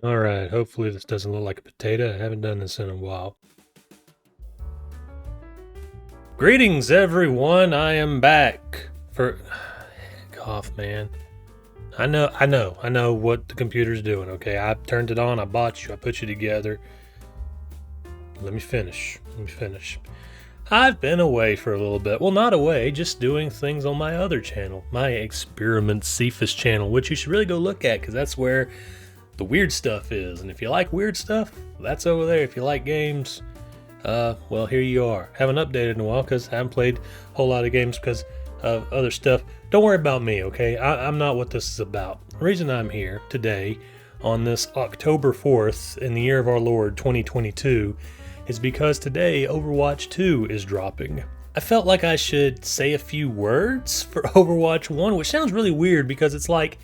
All right, hopefully this doesn't look like a potato. I haven't done this in a while. Greetings, everyone. I am back for. Heck off, man. I know what the computer's doing, okay? I turned it on, I bought you, I put you together. Let me finish. I've been away for a little bit. Well, not away, just doing things on my other channel, my Experiment Cephas channel, which you should really go look at because that's where the weird stuff is. And if you like weird stuff, that's over there. If you like games, well, here you are. Haven't updated in a while because I haven't played a whole lot of games because of other stuff. Don't worry about me, okay? I'm not what this is about. The reason I'm here today on this October 4th in the year of our Lord 2022 is because today Overwatch 2 is dropping. I felt like I should say a few words for Overwatch 1, which sounds really weird because it's like,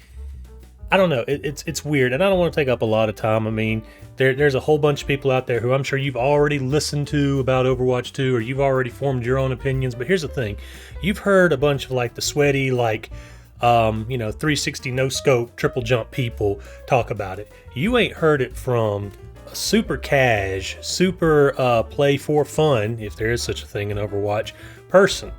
I don't know, it's weird, and I don't want to take up a lot of time. I mean, there's a whole bunch of people out there who I'm sure you've already listened to about Overwatch 2, or you've already formed your own opinions, but here's the thing. You've heard a bunch of like the sweaty, like, 360 no scope, triple jump people talk about it. You ain't heard it from a super cash, super play for fun, if there is such a thing in Overwatch, person.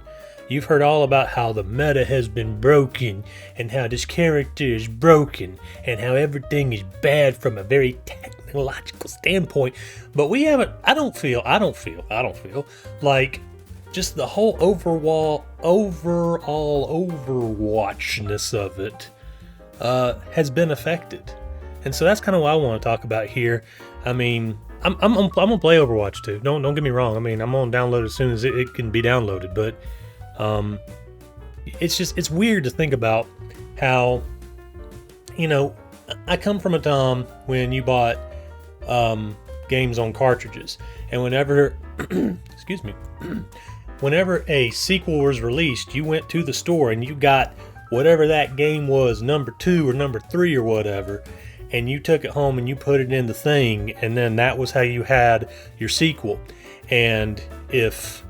You've heard all about how the meta has been broken and how this character is broken and how everything is bad from a very technological standpoint. But we haven't, I don't feel like just the whole overall Overwatchness of it has been affected. And so that's kind of what I want to talk about here. I mean, I'm gonna play Overwatch 2. Don't get me wrong. I mean, I'm gonna download as soon as it can be downloaded, but it's weird to think about how, I come from a time when you bought games on cartridges, and whenever excuse me, whenever a sequel was released, you went to the store and you got whatever that game was, number 2 or number 3 or whatever, and you took it home and you put it in the thing, and then that was how you had your sequel. And if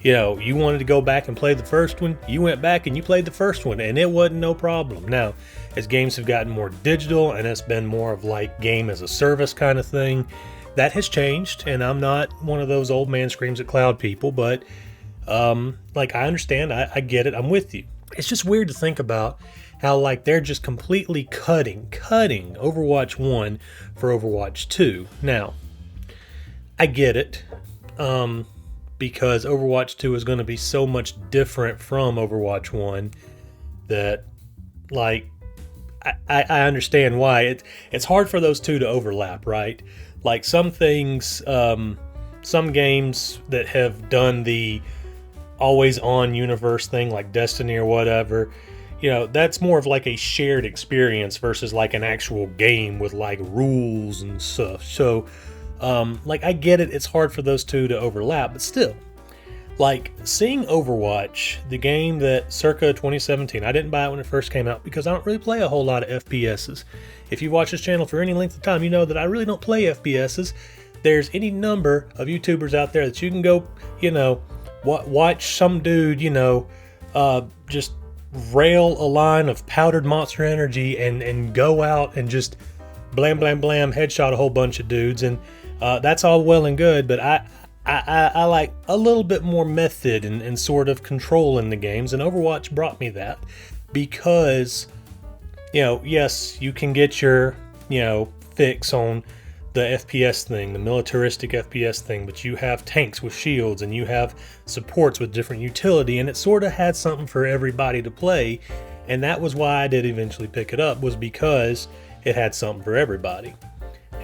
you wanted to go back and play the first one, you went back and you played the first one, and it wasn't no problem. Now, as games have gotten more digital and it's been more of like game as a service kind of thing, that has changed, and I'm not one of those old man screams at cloud people, but I understand, I get it, I'm with you. It's just weird to think about how like they're just completely cutting Overwatch 1 for Overwatch 2. Now, I get it. Because Overwatch 2 is going to be so much different from Overwatch 1 that, like, I understand why. It's hard for those two to overlap, right? Like, some things, some games that have done the always-on universe thing, like Destiny or whatever, that's more of like a shared experience versus like an actual game with, like, rules and stuff. So, I get it, it's hard for those two to overlap, but still, like, seeing Overwatch, the game that circa 2017, I didn't buy it when it first came out because I don't really play a whole lot of FPSs. If you watch this channel for any length of time, you know that I really don't play FPSs. There's any number of YouTubers out there that you can go, watch some dude, just rail a line of powdered Monster Energy and go out and just blam, blam, blam, headshot a whole bunch of dudes, and that's all well and good, but I like a little bit more method and sort of control in the games, and Overwatch brought me that because, yes, you can get your, fix on the FPS thing, the militaristic FPS thing, but you have tanks with shields and you have supports with different utility, and it sort of had something for everybody to play, and that was why I did eventually pick it up, was because it had something for everybody.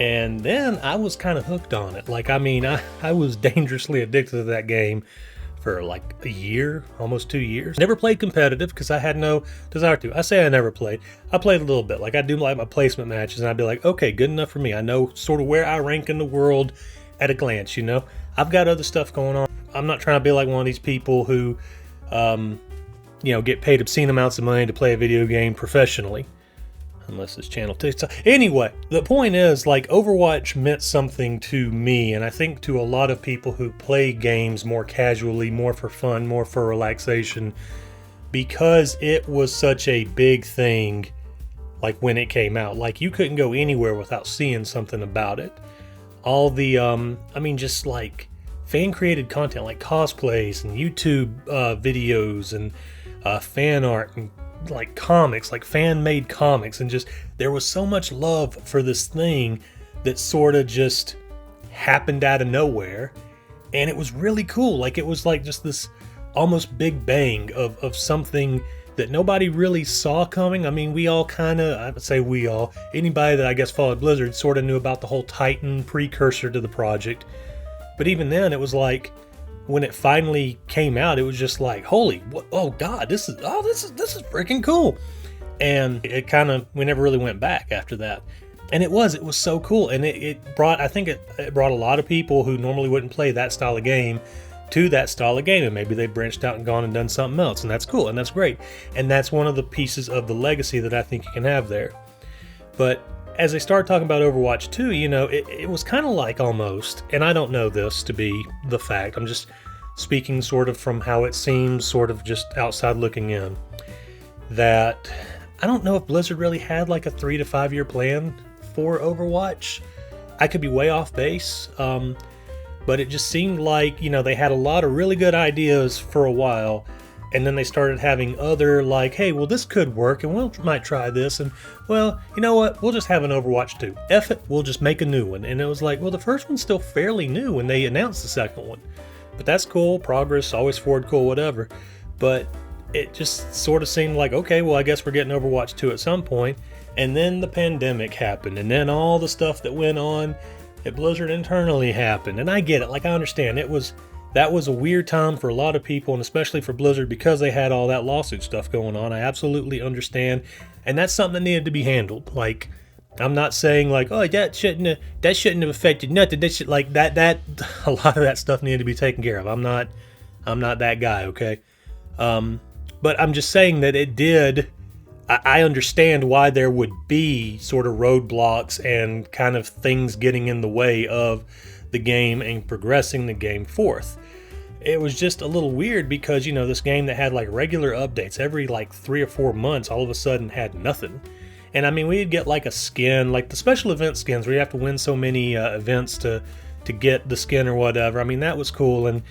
And then I was kind of hooked on it. Like, I mean, I was dangerously addicted to that game for like a year, almost 2 years. Never played competitive because I had no desire to. I say I never played. I played a little bit. Like, I do like my placement matches, and I'd be like, okay, good enough for me. I know sort of where I rank in the world at a glance, I've got other stuff going on. I'm not trying to be like one of these people who, get paid obscene amounts of money to play a video game professionally. Unless this channel takes. Anyway, the point is, like, Overwatch meant something to me, and I think to a lot of people who play games more casually, more for fun, more for relaxation, because it was such a big thing like when it came out. Like you couldn't go anywhere without seeing something about it. All the, just like fan created content like cosplays and YouTube videos and fan art and like comics, like fan made comics, and just there was so much love for this thing that sort of just happened out of nowhere, and it was really cool. Like it was like just this almost big bang of something that nobody really saw coming. I mean, we all kind of, I would say we all, anybody that I guess followed Blizzard sort of knew about the whole Titan precursor to the project. But even then, it was like, when it finally came out, it was just like, holy, what, oh god, this is freaking cool. And it kind of, we never really went back after that. And it was so cool. And it brought, I think it brought a lot of people who normally wouldn't play that style of game to that style of game, and maybe they branched out and gone and done something else, and that's cool and that's great. And that's one of the pieces of the legacy that I think you can have there. But as I started talking about Overwatch 2, it was kind of like almost, and I don't know this to be the fact, I'm just speaking sort of from how it seems, sort of just outside looking in, that I don't know if Blizzard really had like a 3 to 5 year plan for Overwatch. I could be way off base, but it just seemed like, they had a lot of really good ideas for a while, and then they started having other, like, hey, well, this could work, and we might try this, and, well, you know what, we'll just have an Overwatch 2. F it, we'll just make a new one. And it was like, well, the first one's still fairly new when they announced the second one. But that's cool, progress, always forward, cool, whatever. But it just sort of seemed like, okay, well, I guess we're getting Overwatch 2 at some point. And then the pandemic happened, and then all the stuff that went on at Blizzard internally happened. And I get it, like, I understand, that was a weird time for a lot of people, and especially for Blizzard, because they had all that lawsuit stuff going on. I absolutely understand, and that's something that needed to be handled. Like, I'm not saying like, oh, that shouldn't have affected nothing. That should, like that a lot of that stuff needed to be taken care of. I'm not that guy, okay? But I'm just saying that it did. I understand why there would be sort of roadblocks and kind of things getting in the way of the game and progressing the game forth. It was just a little weird because, this game that had like regular updates every like 3 or 4 months all of a sudden had nothing. And I mean, we'd get like a skin, like the special event skins where you have to win so many events to get the skin or whatever. I mean, that was cool. And,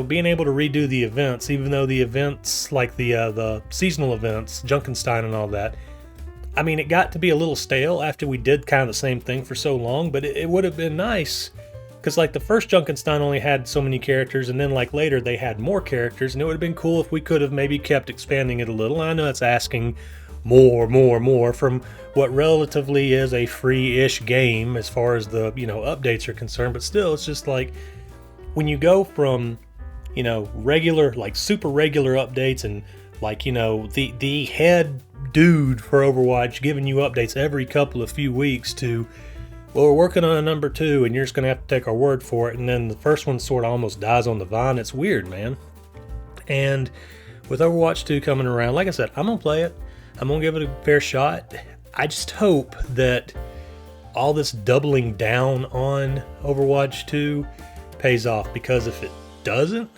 being able to redo the events, even though the events, like the seasonal events, Junkenstein and all that, I mean, it got to be a little stale after we did kind of the same thing for so long, but it would have been nice. Because like the first Junkenstein only had so many characters, and then like later they had more characters, and it would have been cool if we could have maybe kept expanding it a little. I know it's asking more from what relatively is a free-ish game as far as the, updates are concerned, but still, it's just like, when you go from, regular, like super regular updates and like, the head dude for Overwatch giving you updates every couple of few weeks to, well, we're working on a number 2 and you're just going to have to take our word for it, and then the first one sort of almost dies on the vine. It's weird, man. And with Overwatch 2 coming around, like I said, I'm going to play it. I'm going to give it a fair shot. I just hope that all this doubling down on Overwatch 2 pays off, because if it doesn't,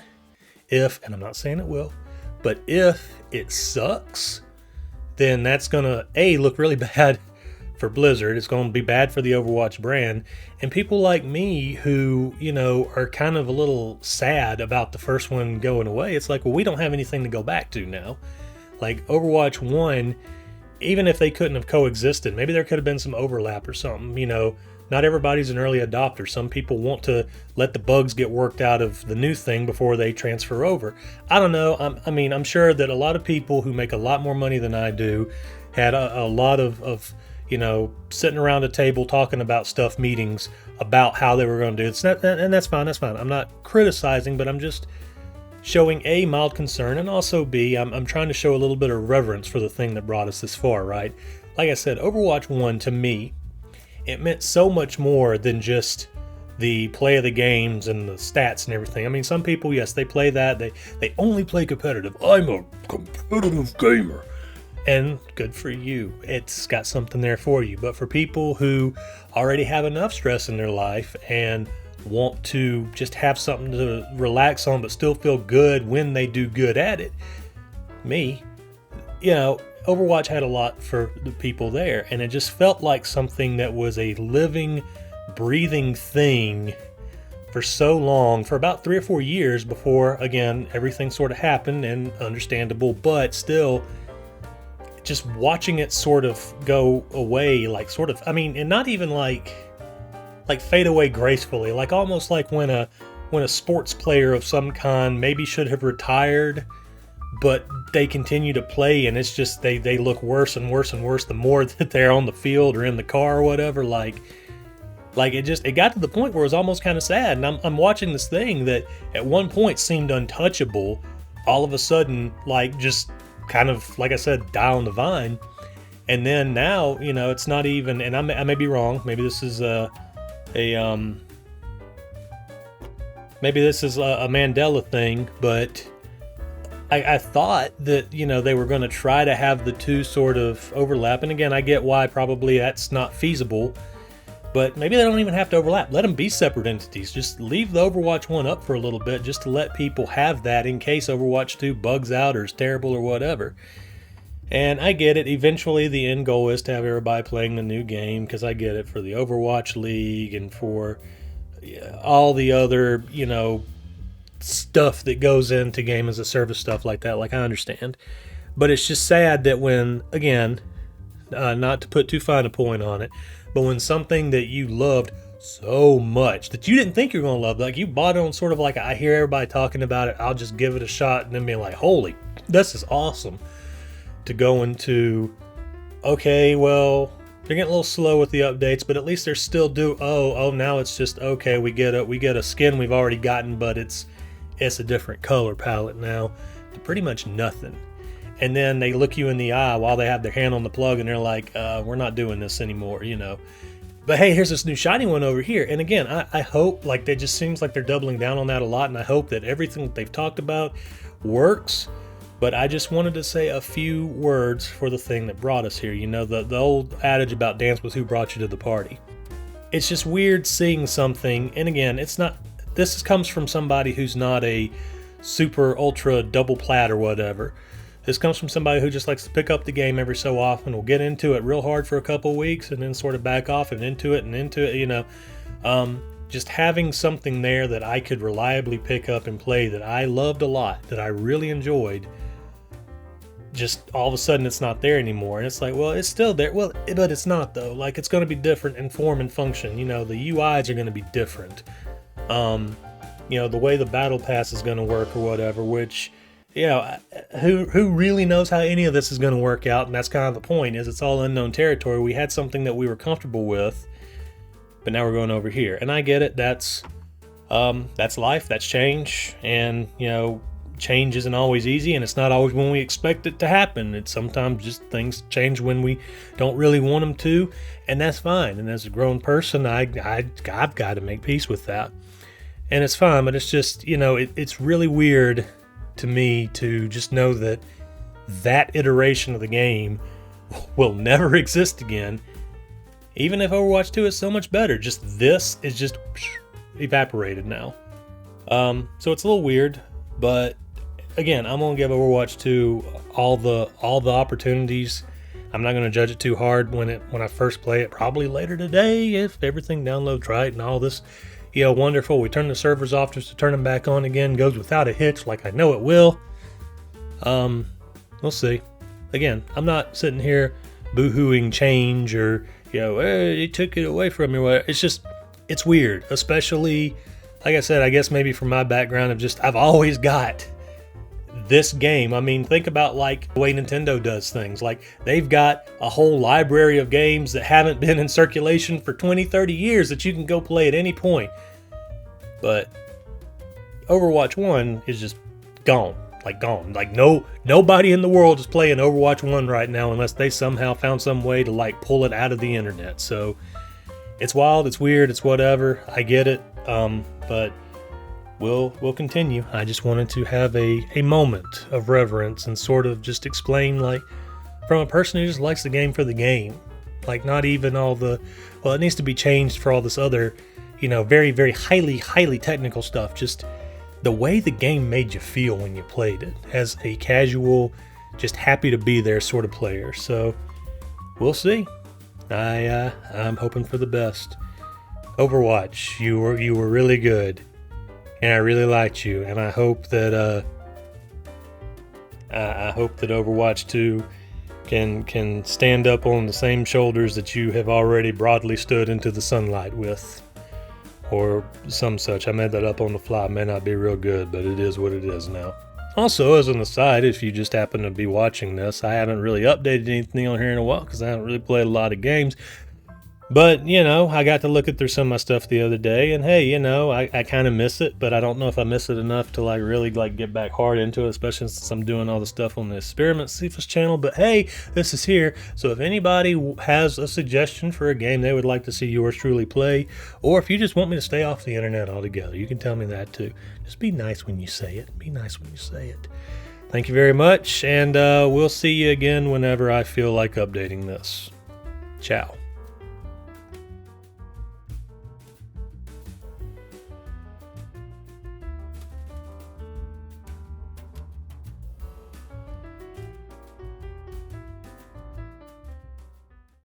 and I'm not saying it will, but if it sucks, then that's going to, look really bad for Blizzard. It's going to be bad for the Overwatch brand. And people like me who, are kind of a little sad about the first one going away, it's like, well, we don't have anything to go back to now. Like Overwatch 1, even if they couldn't have coexisted, maybe there could have been some overlap or something. Not everybody's an early adopter. Some people want to let the bugs get worked out of the new thing before they transfer over. I don't know. I'm sure that a lot of people who make a lot more money than I do had a lot of sitting around a table talking about stuff, meetings about how they were going to do it. And that's fine. That's fine. I'm not criticizing, but I'm just showing A, mild concern, and also B, I'm trying to show a little bit of reverence for the thing that brought us this far, right? Like I said, Overwatch 1, to me, it meant so much more than just the play of the games and the stats and everything. I mean, some people, yes, they play that. They only play competitive. I'm a competitive gamer. And good for you. It's got something there for you. But for people who already have enough stress in their life and want to just have something to relax on but still feel good when they do good at it, me, Overwatch had a lot for the people there, and it just felt like something that was a living, breathing thing for so long, for about 3 or 4 years before, again, everything sort of happened, and understandable, but still, just watching it sort of go away, and not even like fade away gracefully, like almost like when a sports player of some kind maybe should have retired, but they continue to play, and it's just they look worse and worse and worse the more that they're on the field or in the car or whatever. Like it got to the point where it was almost kind of sad. And I'm watching this thing that at one point seemed untouchable, all of a sudden, like, just kind of, like I said, die on the vine. And then now, it's not even, and I may be wrong. Maybe this is maybe this is a Mandela thing, but I thought that, they were going to try to have the two sort of overlap. And again, I get why probably that's not feasible, but maybe they don't even have to overlap. Let them be separate entities. Just leave the Overwatch 1 up for a little bit, just to let people have that in case Overwatch 2 bugs out or is terrible or whatever. And I get it. Eventually, the end goal is to have everybody playing the new game, because I get it, for the Overwatch League and for all the other, stuff that goes into game as a service stuff like that. Like, I understand. But it's just sad that when, again, not to put too fine a point on it, but when something that you loved so much that you didn't think you were going to love, like you bought it on sort of like, I hear everybody talking about it, I'll just give it a shot, and then be like, holy, this is awesome. To go into, okay, well, they're getting a little slow with the updates, but at least they're still now it's just, okay, we get a skin we've already gotten, but it's a different color palette now, to pretty much nothing. And then they look you in the eye while they have their hand on the plug, and they're like, we're not doing this anymore, But hey, here's this new shiny one over here. And again, I hope, like, it just seems like they're doubling down on that a lot, and I hope that everything that they've talked about works. But I just wanted to say a few words for the thing that brought us here. The old adage about dance with who brought you to the party. It's just weird seeing something, and again, this comes from somebody who's not a super ultra double plat or whatever. This comes from somebody who just likes to pick up the game every so often, will get into it real hard for a couple weeks, and then sort of back off and into it. Just having something there that I could reliably pick up and play that I loved a lot, that I really enjoyed, just all of a sudden it's not there anymore. And it's like, well, it's still there. Well, but it's not, though. Like, it's going to be different in form and function. The UIs are going to be different. The way the battle pass is going to work or whatever, which, who really knows how any of this is going to work out? And that's kind of the point, is it's all unknown territory. We had something that we were comfortable with, but now we're going over here. And I get it. That's life. That's change. And, change isn't always easy, and it's not always when we expect it to happen. It's sometimes just things change when we don't really want them to, and that's fine. And as a grown person, I've got to make peace with that. And it's fine, but it's just, it's really weird to me to just know that iteration of the game will never exist again, even if Overwatch 2 is so much better. Just this is just evaporated now. So it's a little weird, but again, I'm gonna give Overwatch 2 all the opportunities. I'm not gonna judge it too hard when I first play it. Probably later today, if everything downloads right and all this, wonderful. We turn the servers off just to turn them back on again. Goes without a hitch, like I know it will. We'll see. Again, I'm not sitting here boo-hooing change or hey, they took it away from me. It's just, it's weird, especially. Like I said, I guess maybe from my background of just, I've always got this game. I mean, think about like the way Nintendo does things. Like, they've got a whole library of games that haven't been in circulation for 20, 30 years that you can go play at any point. But Overwatch 1 is just gone. Like, gone. Like, nobody in the world is playing Overwatch 1 right now unless they somehow found some way to like pull it out of the internet. So it's wild, it's weird, it's whatever. I get it. But we'll continue. I just wanted to have a moment of reverence and sort of just explain, like, from a person who just likes the game for the game. Like, not even all the, well, it needs to be changed for all this other, very, very highly technical stuff. Just the way the game made you feel when you played it as a casual, just happy to be there sort of player. So we'll see. I'm hoping for the best. Overwatch, you were really good, and I really liked you, and I hope that Overwatch 2 can stand up on the same shoulders that you have already broadly stood into the sunlight with, or some such. I made that up on the fly. It may not be real good, but it is what it is now. Also, as an aside, if you just happen to be watching this, I haven't really updated anything on here in a while because I haven't really played a lot of games. But, you know, I got to look through some of my stuff the other day, and hey, you know, I kind of miss it, but I don't know if I miss it enough to like really like get back hard into it, especially since I'm doing all the stuff on the Experiment Cephas channel. But hey, this is here, so if anybody has a suggestion for a game they would like to see yours truly play, or if you just want me to stay off the internet altogether, you can tell me that too. Just be nice when you say it. Be nice when you say it. Thank you very much, and we'll see you again whenever I feel like updating this. Ciao.